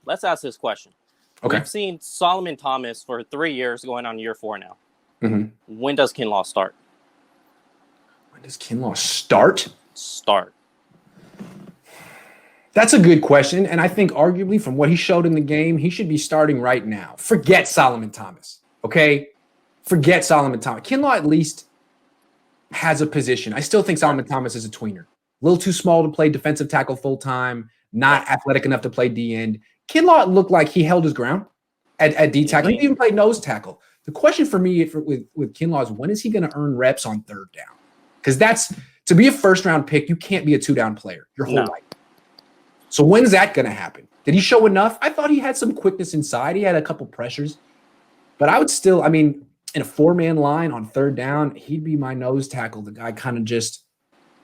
let's ask this question. Okay. We've seen Solomon Thomas for 3 years, going on year 4 now. Mm-hmm. When does Kinlaw start? When does Kinlaw start? Start. That's a good question. And I think arguably from what he showed in the game, he should be starting right now. Forget Solomon Thomas. Okay? Forget Solomon Thomas. Kinlaw at least has a position. I still think Solomon Thomas is a tweener. A little too small to play defensive tackle full-time, not athletic enough to play D-end. Kinlaw looked like he held his ground at D tackle. He even played nose tackle. The question for me with Kinlaw is, when is he going to earn reps on third down? Because that's, to be a first-round pick, you can't be a two-down player your whole life. So when's that going to happen? Did he show enough? I thought he had some quickness inside. He had a couple pressures. But I would still, I mean, in a four-man line on third down, he'd be my nose tackle, the guy kind of just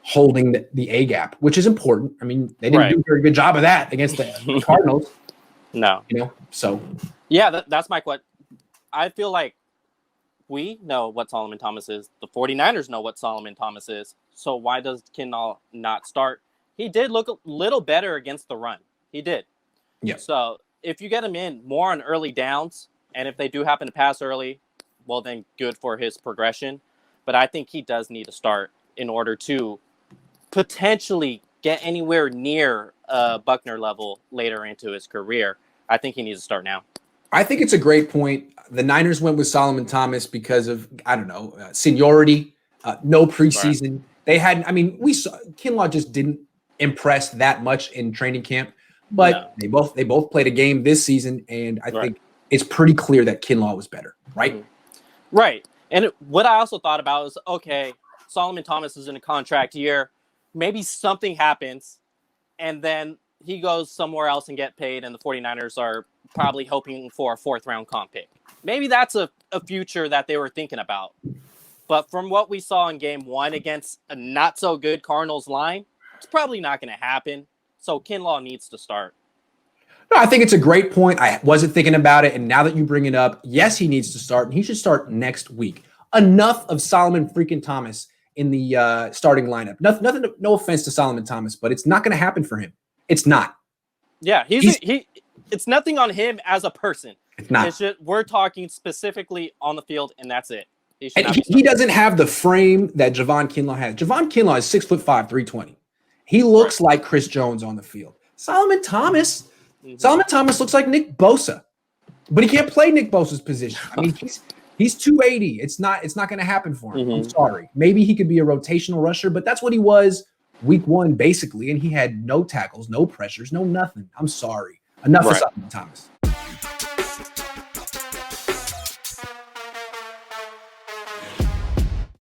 holding the A-gap, which is important. I mean, they didn't do a very good job of that against the Cardinals. No. You know, so. Yeah, that's my question. I feel like we know what Solomon Thomas is. The 49ers know what Solomon Thomas is. So why does Kinlaw not start? He did look a little better against the run. He did. Yeah. So if you get him in more on early downs, and if they do happen to pass early, well, then good for his progression. But I think he does need to start in order to potentially get anywhere near Buckner level later into his career. I think he needs to start now. I think it's a great point. The Niners went with Solomon Thomas because of, I don't know, seniority, no preseason. Right. They hadn't, I mean, we saw Kinlaw just didn't impress that much in training camp, but they both played a game this season, and I think it's pretty clear that Kinlaw was better, right? Mm-hmm. Right. And what I also thought about is, okay, Solomon Thomas is in a contract year. Maybe something happens, and then he goes somewhere else and get paid, and the 49ers are probably hoping for a fourth-round comp pick. Maybe that's a future that they were thinking about. But from what we saw in game 1 against a not-so-good Cardinals line, it's probably not going to happen. So Kinlaw needs to start. No, I think it's a great point. I wasn't thinking about it, and now that you bring it up, yes, he needs to start, and he should start next week. Enough of Solomon freaking Thomas in the starting lineup. Nothing. No offense to Solomon Thomas, but it's not going to happen for him. It's not. Yeah, it's nothing on him as a person. It's not. It's just, we're talking specifically on the field, and that's it. He doesn't have the frame that Javon Kinlaw has. Javon Kinlaw is 6'5", 320. He looks like Chris Jones on the field. Solomon Thomas looks like Nick Bosa, but he can't play Nick Bosa's position. I mean, he's 280. It's not going to happen for him. I'm sorry. Maybe he could be a rotational rusher, but that's what he was week 1 basically, and he had no tackles, no pressures, no nothing. I'm sorry. Enough of Solomon Thomas.